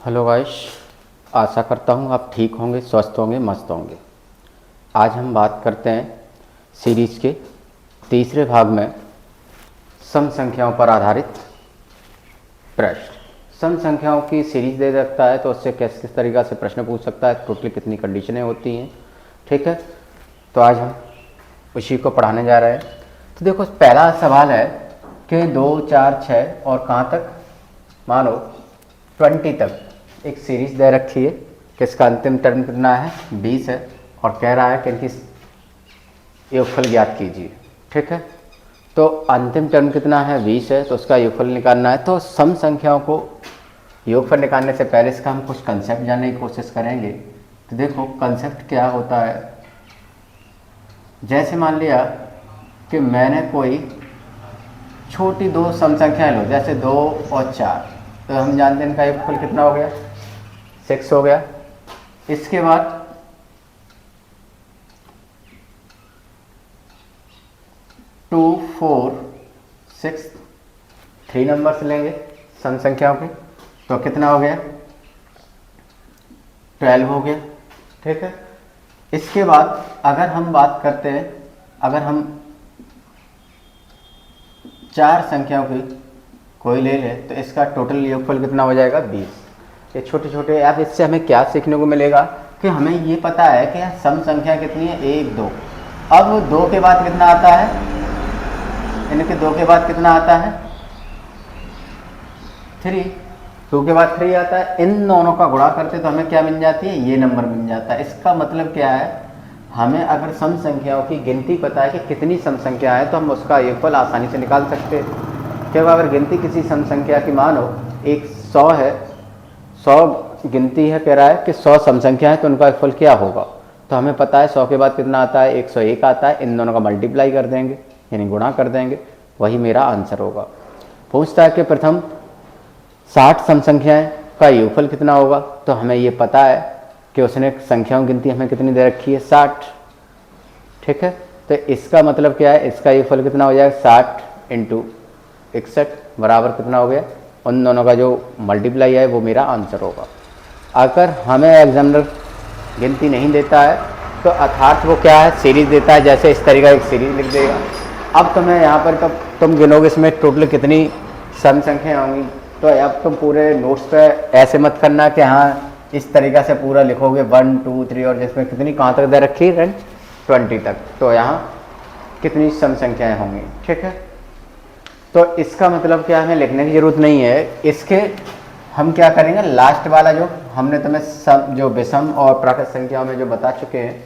Hello guys, आशा करता हूँ आप ठीक होंगे, स्वस्थ होंगे, मस्त होंगे। आज हम बात करते हैं सीरीज़ के तीसरे भाग में सम संख्याओं पर आधारित प्रश्न। सम संख्याओं की सीरीज दे सकता है तो उससे किस किस तरीक़ा से प्रश्न पूछ सकता है, टोटल कितनी कंडीशनें होती हैं। ठीक है, तो आज हम उसी को पढ़ाने जा रहे हैं। तो देखो, पहला सवाल है कि 2, 4, 6 और कहाँ तक, मानो 20 तक एक सीरीज दे रखी है कि इसका अंतिम टर्म कितना है, 20 है, और कह रहा है कि इनकी योगफल ज्ञात कीजिए। ठीक है, तो अंतिम टर्म कितना है, 20 है, तो उसका योगफल निकालना है। तो सम संख्याओं को योगफल निकालने से पहले इसका हम कुछ कंसेप्ट जानने की कोशिश करेंगे। तो देखो, कंसेप्ट क्या होता है। जैसे मान लिया कि मैंने कोई छोटी दो सम संख्याएं लो, जैसे 2 और 4, तो हम जानते हैं इनका योगफल कितना हो गया, 6 हो गया। इसके बाद 2, 4, 6, 3 नंबर्स लेंगे सम संख्याओं के, तो कितना हो गया, 12 हो गया। ठीक है, इसके बाद अगर हम बात करते हैं, अगर हम 4 संख्याओं की कोई ले ले तो इसका टोटल योगफल कितना हो जाएगा, 20। ये छोटे छोटे, अब इससे हमें क्या सीखने को मिलेगा कि हमें ये पता है कि सम संख्या कितनी है, 1, 2। अब 2 के बाद कितना आता है, इनके 2 के बाद कितना आता है, 3। 2 के बाद 3 आता है। इन दोनों का गुणा करते तो हमें क्या मिल जाती है, ये नंबर मिल जाता है। इसका मतलब क्या है, हमें अगर सम संख्याओं की गिनती पता है कि कितनी सम संख्या है, तो हम उसका योगफल आसानी से निकाल सकते हैं। क्योंकि अगर गिनती किसी सम संख्या की, मानो एक 100 है, 100 गिनती है, कह रहा है कि 100 सम संख्या है, तो उनका योगफल क्या होगा। तो हमें पता है 100 के बाद कितना आता है, 101 आता है। इन दोनों का मल्टीप्लाई कर देंगे, यानी गुणा कर देंगे, वही मेरा आंसर होगा। पूछता है कि प्रथम 60 सम संख्याएं का योगफल कितना होगा, तो हमें ये पता है कि उसने संख्याओं की गिनती हमें कितनी दे रखी है, 60। ठीक है, तो इसका मतलब क्या है, इसका योगफल कितना हो जाएगा, 60 × 61 बराबर कितना हो गया, उन दोनों का जो मल्टीप्लाई है वो मेरा आंसर होगा। अगर हमें एग्जामिनर गिनती नहीं देता है तो अर्थात वो क्या है, सीरीज देता है। जैसे इस तरीका एक सीरीज लिख देगा। अब तुम्हें यहाँ पर कब तुम गिनोगे इसमें टोटल कितनी सम संख्या होंगी, तो अब तुम पूरे नोट्स पे ऐसे मत करना कि हाँ इस तरीक़ा से पूरा लिखोगे 1, 2, 3, और जिसमें कितनी कहाँ तक दे रखी है, 20 तक, तो यहाँ कितनी सम संख्याएँ होंगी। ठीक है, तो इसका मतलब क्या, हमें लिखने की ज़रूरत नहीं है। इसके हम क्या करेंगे, लास्ट वाला जो हमने तुम्हें सम, जो विषम और प्राकृत संख्याओं में जो बता चुके हैं,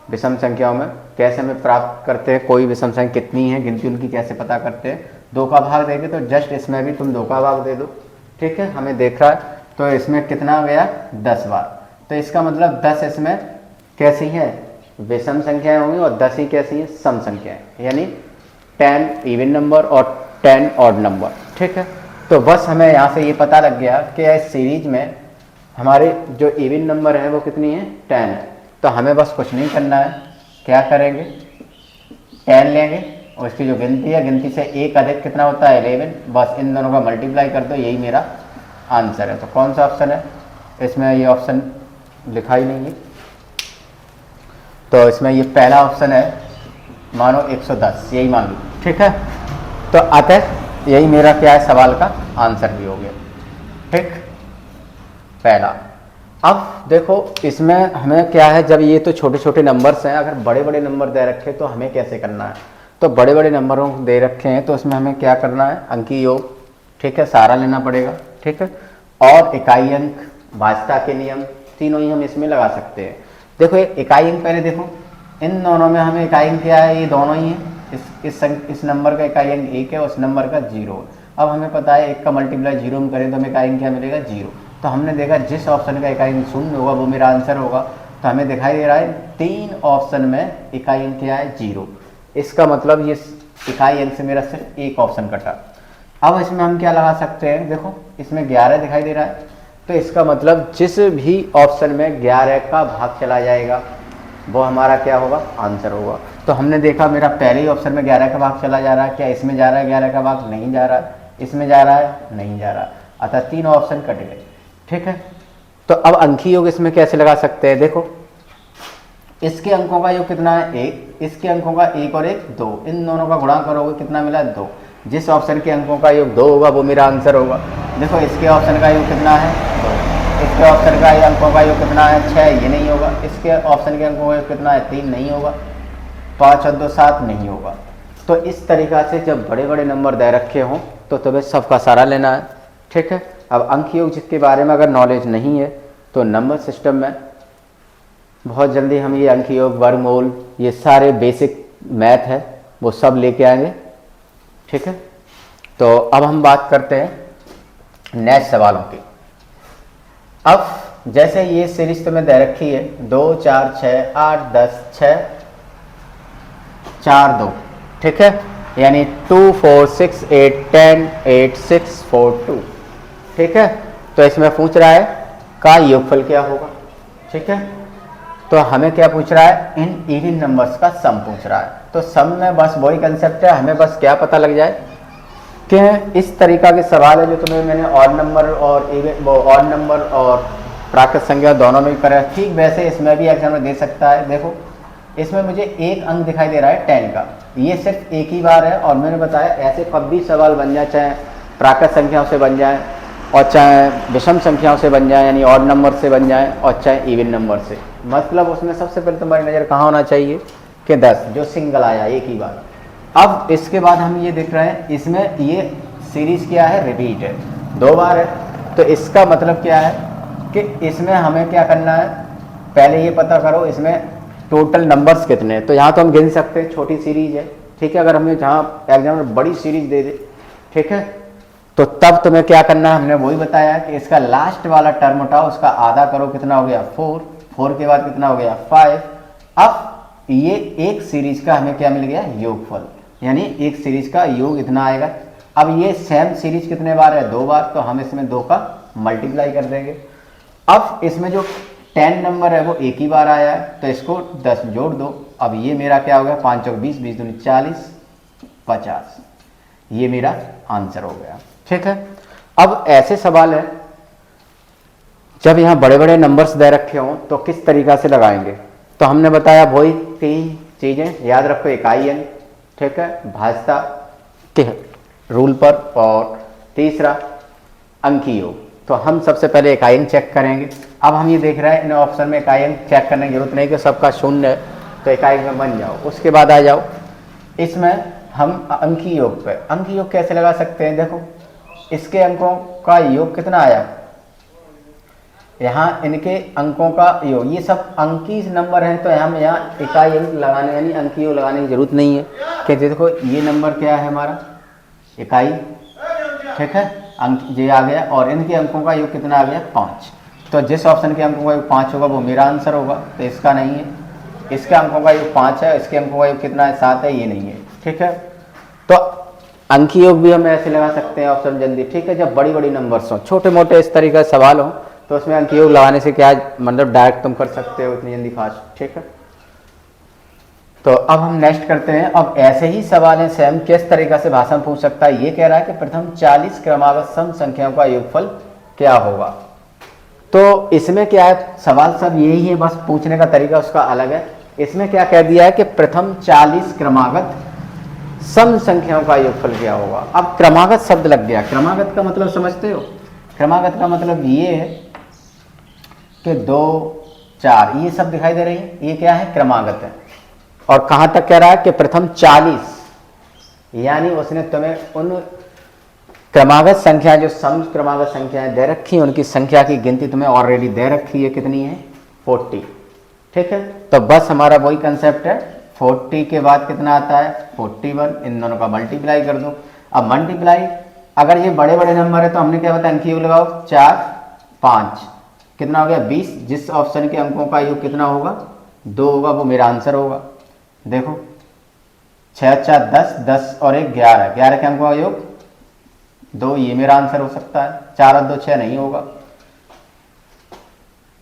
विषम संख्याओं में कैसे हमें प्राप्त करते हैं, कोई विषम संख्या कितनी है, गिनती उनकी कैसे पता करते हैं। 2 का भाग देंगे तो जस्ट इसमें भी तुम 2 का भाग दे दो। ठीक है, हमें देख रहा है, तो इसमें कितना गया, 10 बार। तो इसका मतलब 10 इसमें कैसी है, विषम संख्याएं होंगी, और 10 ही कैसी हैं, सम संख्याएं, यानी 10 इवन नंबर और 10 ऑड नंबर। ठीक है, तो बस हमें यहाँ से ये पता लग गया कि इस सीरीज में हमारे जो इवन नंबर है वो कितनी है, 10 है। तो हमें बस कुछ नहीं करना है, क्या करेंगे, 10 लेंगे और इसकी जो गिनती है, गिनती से 1 अधिक कितना होता है, 11। बस इन दोनों का मल्टीप्लाई कर दो, यही मेरा आंसर है। तो कौन सा ऑप्शन है, इसमें ये ऑप्शन लिखा ही नहीं है, तो इसमें ये पहला ऑप्शन है, मानो 110, यही मान लो। ठीक है, तो अतः यही मेरा क्या है, सवाल का आंसर भी हो गया। ठीक, पहला। अब देखो, इसमें हमें क्या है, जब ये तो छोटे छोटे नंबर्स हैं, अगर बड़े बड़े नंबर दे रखे तो हमें कैसे करना है। तो बड़े बड़े नंबरों को दे रखे हैं तो इसमें हमें क्या करना है, अंकी योग, ठीक है, सारा लेना पड़ेगा। ठीक है, और इकाई अंक, भाज्यता के नियम, तीनों ही हम इसमें लगा सकते हैं। देखो, इकाई अंक पहले देखो, इन दोनों में हमें इकाई अंक क्या है, ये दोनों ही हैं। इस नंबर का इकाई अंक 1 है, उस नंबर का 0 है। अब हमें पता है 1 का मल्टीप्लाई 0 में करें तो हमें इकाई अंक क्या मिलेगा, 0। तो हमने देखा जिस ऑप्शन का इकाई अंक 0 होगा वो मेरा आंसर होगा। तो हमें दिखाई दे रहा है 3 ऑप्शन में इकाई अंक क्या है, 0। इसका मतलब ये इकाई अंक से मेरा सिर्फ एक ऑप्शन कटा। अब इसमें हम क्या लगा सकते हैं, देखो इसमें 11 दिखाई दे रहा है, तो इसका मतलब जिस भी ऑप्शन में 11 का भाग चला जाएगा वो हमारा क्या होगा, आंसर होगा। तो हमने देखा मेरा पहले ही ऑप्शन में 11 का भाग चला जा रहा है, क्या इसमें जा रहा है 11 का भाग, नहीं जा रहा है, इसमें जा रहा है, नहीं जा रहा, अतः 3 ऑप्शन कट गए। ठीक है, तो अब अंकी योग इसमें कैसे लगा सकते हैं, देखो इसके अंकों का योग कितना है 1, इसके अंकों का 1 और 1 2, इन दोनों का गुणा करोगे कितना मिला 2। जिस ऑप्शन के अंकों का योग 2 होगा वो मेरा आंसर होगा। देखो इसके ऑप्शन का योग कितना है 2, इसके ऑप्शन का अंकों का योग कितना है 6, ये नहीं होगा। इसके ऑप्शन के अंकों का योग कितना है 3, नहीं होगा। 5 और 2 7, नहीं होगा। तो इस तरीक़ा से जब बड़े बड़े नंबर दे रखे हों तो तुम्हें सबका सारा लेना है, ठीक है। अब अंक योग जिसके बारे में अगर नॉलेज नहीं है तो नंबर सिस्टम में बहुत जल्दी हम ये अंक योग, वर्गमूल, ये सारे बेसिक मैथ है वो सब लेके आएंगे, ठीक है। तो अब हम बात करते हैं नेक्स्ट सवालों की। अब जैसे ये सीरीज तुम्हें दे रखी है 2 4 6 8 10 6 4 2, ठीक है, यानी 2 4 6 8 10 8 6 4 2, ठीक है। तो इसमें पूछ रहा है का योगफल क्या होगा, ठीक है। तो हमें क्या पूछ रहा है, इन इवन नंबर्स का सम पूछ रहा है। तो सम में बस वही कंसेप्ट है, हमें बस क्या पता लग जाए कि इस तरीका के सवाल है जो तुम्हें मैंने ऑड नंबर और इवन वो ऑड नंबर और प्राकृत संख्या दोनों में करा, ठीक वैसे इसमें भी एग्जाम में दे सकता है। देखो इसमें मुझे एक अंक दिखाई दे रहा है 10 का, ये सिर्फ एक ही बार है और मैंने बताया ऐसे कब भी सवाल बन जाए, चाहे प्राकृत संख्याओं से बन जाए और चाहे विषम संख्याओं से बन जाए यानी ऑड नंबर से बन जाए और चाहे इवन नंबर से। मतलब उसमें सबसे पहले तुम्हारी नज़र कहाँ होना चाहिए कि 10 जो सिंगल आया एक ही बार। अब इसके बाद हम ये देख रहे हैं इसमें ये सीरीज क्या है, रिपीट है, 2 बार है। तो इसका मतलब क्या है कि इसमें हमें क्या करना है, पहले ये पता करो इसमें टोटल नंबर्स कितने हैं। तो यहाँ तो हम गिन सकते हैं, छोटी सीरीज है, ठीक है। अगर हमें जहाँ एग्जाम में बड़ी सीरीज दे दे, ठीक है, तो तब तुम्हें क्या करना है, हमने वही बताया कि इसका लास्ट वाला टर्म उठाओ, उसका आधा करो, कितना हो गया 4, 4 के बाद कितना हो गया 5। अब ये एक सीरीज का हमें क्या मिल गया, योगफल, यानी एक सीरीज का योग इतना आएगा। अब ये सेम सीरीज कितने बार है, 2 बार, तो हम इसमें 2 का मल्टीप्लाई कर देंगे। अब इसमें जो 10 नंबर है वो एक ही बार आया है तो इसको 10 जोड़ दो। अब ये मेरा क्या हो गया, 5 और 20, 20 दूनी 40, 50, ये मेरा आंसर हो गया, ठीक है। अब ऐसे सवाल है जब यहाँ बड़े बड़े नंबर्स दे रखे हों तो किस तरीका से लगाएंगे। तो हमने बताया वही 3 चीज़ें याद रखो, इकाई अंक, ठीक है, भाजता के रूल पर, और तीसरा अंकी योग। तो हम सबसे पहले इकाई अंक चेक करेंगे। अब हम ये देख रहे हैं इन ऑप्शन में इकाई अंक चेक करने की जरूरत नहीं कि सबका 0 है तो इकाई अंक में बन जाओ। उसके बाद आ जाओ इसमें हम अंकी योग पे, अंकी योग कैसे लगा सकते हैं। देखो इसके अंकों का योग कितना आया, यहाँ इनके अंकों का योग, ये सब अंकी नंबर हैं तो हम यहाँ इकाई अंक लगाने यानी अंकी योग लगाने की जरूरत नहीं है कि देखो ये नंबर क्या है हमारा इकाई, ठीक है, अंक ये आ गया और इनके अंकों का योग कितना आ गया 5। तो जिस ऑप्शन के अंकों का योग 5 होगा वो मेरा आंसर होगा, तो इसका नहीं है। इसके अंकों का योग 5 है, इसके अंकों का योग कितना है 7 है, ये नहीं है, ठीक है। तो अंकी योग भी हम ऐसे लगा सकते हैं ऑप्शन जल्दी, ठीक है। जब बड़ी बड़ी नंबर्स हो, छोटे मोटे इस तरीके का सवाल हो तो उसमें अंकी योग लगाने से क्या मतलब डायरेक्ट तुम कर सकते हो इतनी जल्दी फास्ट, ठीक है। तो अब हम नेक्स्ट करते हैं। अब ऐसे ही सवाल है सेम, किस तरीका से भाषण पूछ सकता है। ये कह रहा है कि प्रथम 40 क्रमागत सम संख्याओं का योगफल क्या होगा। तो इसमें क्या है, सवाल सब यही है, बस पूछने का तरीका उसका अलग है। इसमें क्या कह दिया है कि प्रथम 40 क्रमागत सम संख्याओं का योगफल क्या होगा। अब क्रमागत शब्द लग गया, क्रमागत का मतलब समझते हो, क्रमागत का मतलब ये है कि 2 4 ये सब दिखाई दे रही है, ये क्या है क्रमागत है। और कहां तक कह रहा है कि प्रथम 40, यानी उसने तुम्हें उन क्रमागत संख्या जो सम क्रमागत संख्याएं दे रखी है उनकी संख्या की गिनती तुम्हें ऑलरेडी दे रखी है, कितनी है 40, ठीक है। तो बस हमारा वही कंसेप्ट है, 40 के बाद कितना आता है 41, इन दोनों का मल्टीप्लाई कर दो। अब मल्टीप्लाई अगर ये बड़े बड़े नंबर है तो हमने क्या बताया अंकी योग लगाओ, 4 5 कितना हो गया 20। जिस ऑप्शन के अंकों का योग कितना होगा 2 होगा वो मेरा आंसर होगा। देखो 6 4 10, 10 और 1 11, 11 के अंकों का योग 2, ये मेरा आंसर हो सकता है। 4 और 2 6 नहीं होगा,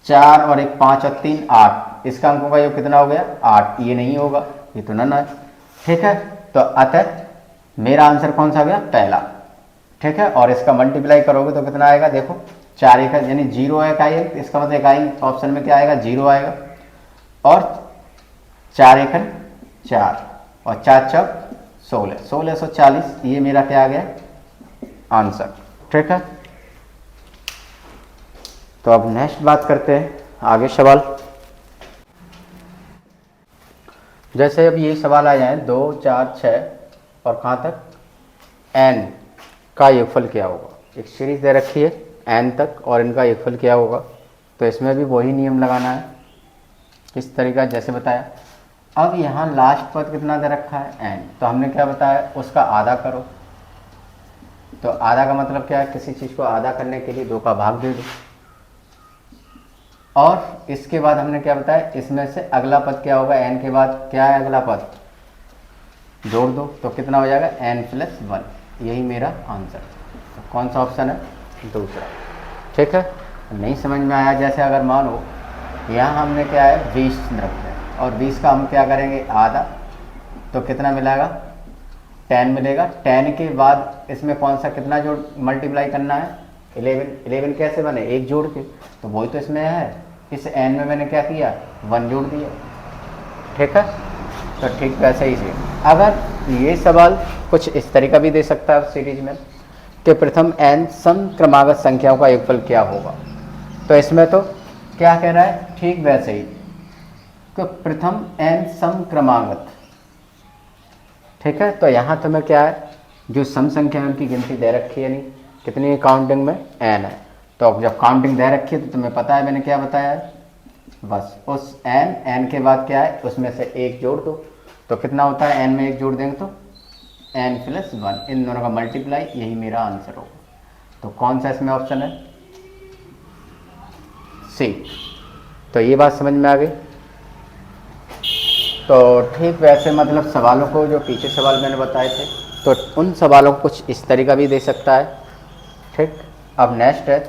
4 और 1 5 और 3 8, इसका अंकों का योग कितना हो गया 8, ये नहीं होगा, ये तो नन है, ठीक है। तो अतः मेरा आंसर कौन सा हो गया पहला, ठीक है। और इसका मल्टीप्लाई करोगे तो कितना आएगा, देखो 4 एक यानी 0 है इकाई अंक, इसका मतलब इकाई ऑप्शन में क्या आएगा 0 आएगा। और 4 एक 4 और 4 चौक 16, 1640 ये मेरा क्या आ गया आंसर। ठीक है, तो अब नेक्स्ट बात करते हैं आगे सवाल। जैसे अब ये सवाल आ जाए 2 4 6 और कहाँ तक n का योगफल क्या होगा। एक सीरीज दे रखी है n तक और इनका योगफल क्या होगा, तो इसमें भी वही नियम लगाना है किस तरीका जैसे बताया। अब यहाँ लास्ट पद कितना दे रखा है n, तो हमने क्या बताया उसका आधा करो। तो आधा का मतलब क्या है, किसी चीज़ को आधा करने के लिए 2 का भाग दे दो। और इसके बाद हमने क्या बताया, इसमें से अगला पद क्या होगा, n के बाद क्या है अगला पद, जोड़ दो तो कितना हो जाएगा n+1। यही मेरा आंसर। तो कौन सा ऑप्शन है, दूसरा। ठीक है, नहीं समझ में आया, जैसे अगर मानो यहाँ हमने क्या है 20 रखते हैं और 20 का हम क्या करेंगे आधा, तो कितना मिलेगा 10 मिलेगा। 10 के बाद इसमें कौन सा कितना जोड़ मल्टीप्लाई करना है 11। 11 कैसे बने, एक जोड़ के, तो वही तो इसमें है। इस n में मैंने क्या किया 1 जोड़ दिया। ठीक है, तो ठीक वैसे ही से अगर ये सवाल कुछ इस तरीका भी दे सकता है सीरीज में कि प्रथम n सम क्रमागत संख्याओं का योगफल क्या होगा, तो इसमें तो क्या कह रहा है ठीक वैसे ही कि प्रथम n सम क्रमागत। ठीक है, तो यहाँ तुम्हें क्या है जो सम संख्या है उनकी गिनती दे रखी है, नहीं कितनी काउंटिंग में n है। तो अब जब काउंटिंग दे रखी है तो तुम्हें पता है मैंने क्या बताया है, बस उस n के बाद क्या है उसमें से एक जोड़ दो, तो कितना होता है n में एक जोड़ देंगे तो n+1, इन दोनों का मल्टीप्लाई, यही मेरा आंसर होगा। तो कौन सा इसमें ऑप्शन है, सी। तो ये बात समझ में आ गई। तो ठीक वैसे मतलब सवालों को जो पीछे सवाल मैंने बताए थे तो उन सवालों को कुछ इस तरीका भी दे सकता है। ठीक, अब नेक्स्ट है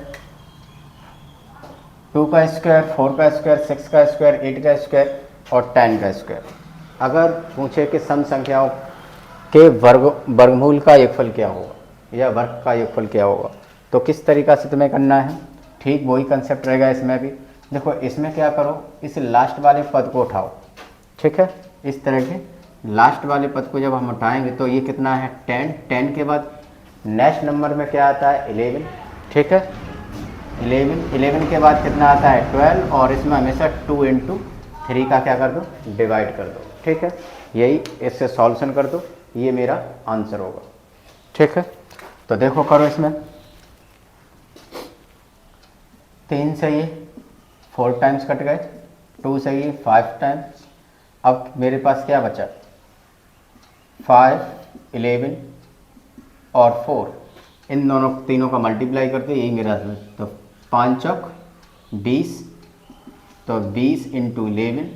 2 का स्क्वायर, 4 का स्क्वायर, 6 का स्क्वायर, 8 का स्क्वायर और 10 का स्क्वायर। अगर पूछे कि सम संख्याओं के वर्गमूल का योगफल क्या होगा या वर्ग का योगफल क्या होगा, तो किस तरीका से तुम्हें करना है, ठीक वही कंसेप्ट रहेगा इसमें भी। देखो इसमें क्या करो, इस लास्ट वाले पद को उठाओ। ठीक है, इस तरह के लास्ट वाले पद को जब हम उठाएंगे तो ये कितना है 10। 10 के बाद नेक्स्ट नंबर में क्या आता है 11। ठीक है, 11 के बाद कितना आता है 12 और इसमें हमेशा 2 × 3 का क्या कर दो डिवाइड कर दो। ठीक है, यही इससे सॉल्यूशन कर दो, ये मेरा आंसर होगा। ठीक है, तो देखो करो इसमें 3 से ये 4 टाइम्स कट गए, 2 से ये 5 टाइम्स। अब मेरे पास क्या बचा 5, 11 और 4, इन दोनों तीनों का मल्टीप्लाई करके यही मेरा आंसर। तो 5 चौक 20, तो 20 × 11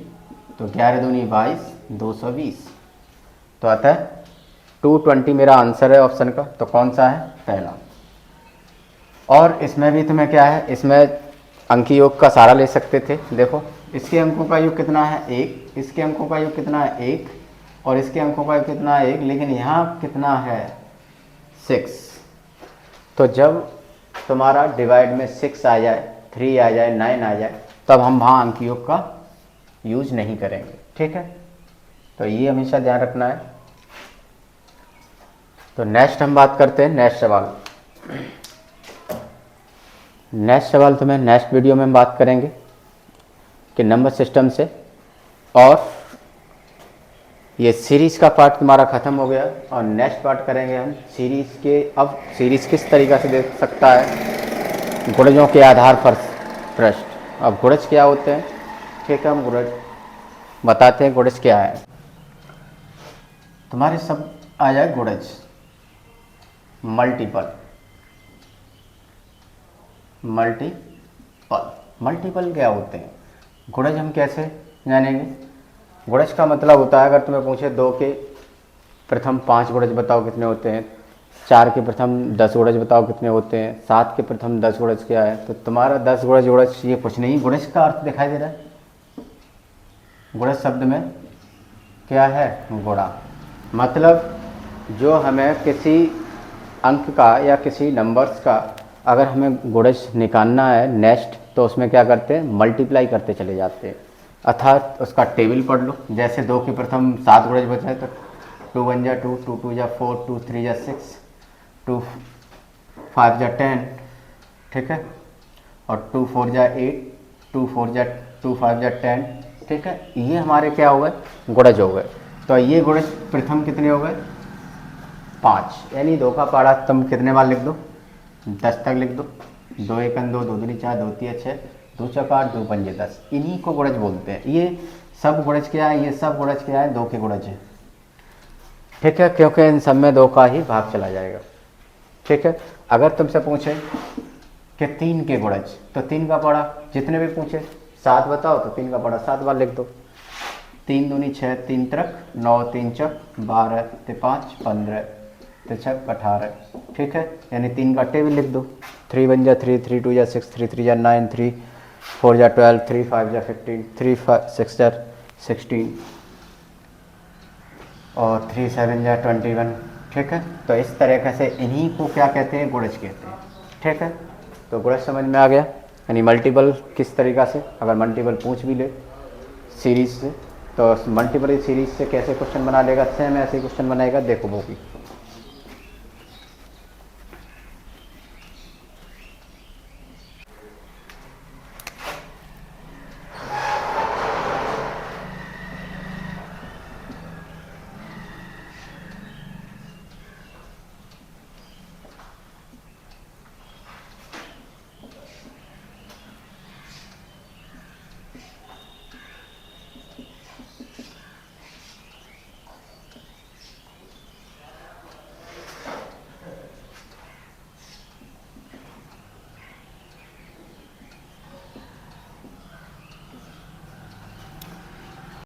तो 11 दूनी 22, 220। तो आता है 220 मेरा आंसर है ऑप्शन का। तो कौन सा है पहला। और इसमें भी तुम्हें क्या है, इसमें अंकी योग का सहारा ले सकते थे। देखो इसके अंकों का योग कितना है 1, इसके अंकों का योग कितना है 1 और इसके अंकों का योग कितना है 1, लेकिन यहाँ कितना है 6। तो जब तुम्हारा डिवाइड में 6 आ जाए, 3 आ जाए, 9 आ जाए, तब हम वहाँ अंकी योग का यूज नहीं करेंगे। ठीक है, तो ये हमेशा ध्यान रखना है। तो नेक्स्ट हम बात करते हैं नेक्स्ट सवाल। नेक्स्ट सवाल तुम्हें नेक्स्ट वीडियो में हम बात करेंगे कि नंबर सिस्टम से। और ये सीरीज़ का पार्ट तुम्हारा ख़त्म हो गया और नेक्स्ट पार्ट करेंगे हम सीरीज़ के। अब सीरीज़ किस तरीक़ा से देख सकता है, गुणजों के आधार पर प्रश्न। अब गुणज क्या होते हैं, ठीक है, हम गुणज बताते हैं। गुणज क्या है, तुम्हारे सब आ जाए गुणज मल्टीपल। मल्टीपल क्या होते हैं, गुणज हम कैसे जानेंगे। गुणज का मतलब होता है, अगर तुम्हें पूछे 2 के प्रथम 5 गुणज बताओ कितने होते हैं, 4 के प्रथम 10 गुणज बताओ कितने होते हैं, 7 के प्रथम 10 गुणज क्या है, तो तुम्हारा 10 गुणज ये कुछ नहीं। गुणज का अर्थ दिखाई दे रहा है, गुणज शब्द में क्या है गुणा, मतलब जो हमें किसी अंक का या किसी नंबर्स का अगर हमें गुणज निकालना है नेक्स्ट, तो उसमें क्या करते हैं, मल्टीप्लाई करते चले जाते हैं, अर्थात उसका टेबल पढ़ लो। जैसे 2 के प्रथम 7 गुणज बचा है तो 2 1 जा 2, 2 2 जा 4, 2 3 जा 6, 2 5 जा 10, ठीक है, और 2 4 जा 8, 2 5 जा 10, ठीक है। ये हमारे क्या हो गए, गुणज हो गए। तो ये गुणज प्रथम कितने हो गए, 5, यानी 2 का पारा तुम कितने बार लिख दो, 10 तक लिख दो। 2 1 2, 2 दूनी 4, 2 3 6, 2 चौका 8, 2 पंजे 10, इन्हीं को गुणज बोलते हैं। ये सब गुणज क्या है, ये सब गुणज क्या है, 2 के गुणज है, ठीक है, क्योंकि इन सब में 2 का ही भाग चला जाएगा, ठीक है। अगर तुमसे पूछे कि 3 के गुणज, तो 3 का पढ़ा जितने भी पूछे 7 बताओ, तो 3 का पढ़ा 7 बार लिख दो। 3 दूनी 6, 3 तिरक 9, 3 चक 12, 5 15, 6 18, ठीक है, यानी 3 का टेबल लिख दो। 3 1 जा 3, 3 2 जा 6, 3 3 जा 9, 3 4 जा 12, 3 5 जा 15, 3 6 जा 16, और 3 7 जा 21, ठीक है। तो इस तरीके से इन्हीं को क्या कहते हैं, गुणज कहते हैं, ठीक है। तो गुणज समझ में आ गया, यानी मल्टीपल किस तरीक़ा से, अगर मल्टीपल पूछ भी ले सीरीज़ से, तो मल्टीपल सीरीज़ से कैसे क्वेश्चन बना लेगा, सेम ऐसे क्वेश्चन बनाएगा, देखो वो भी।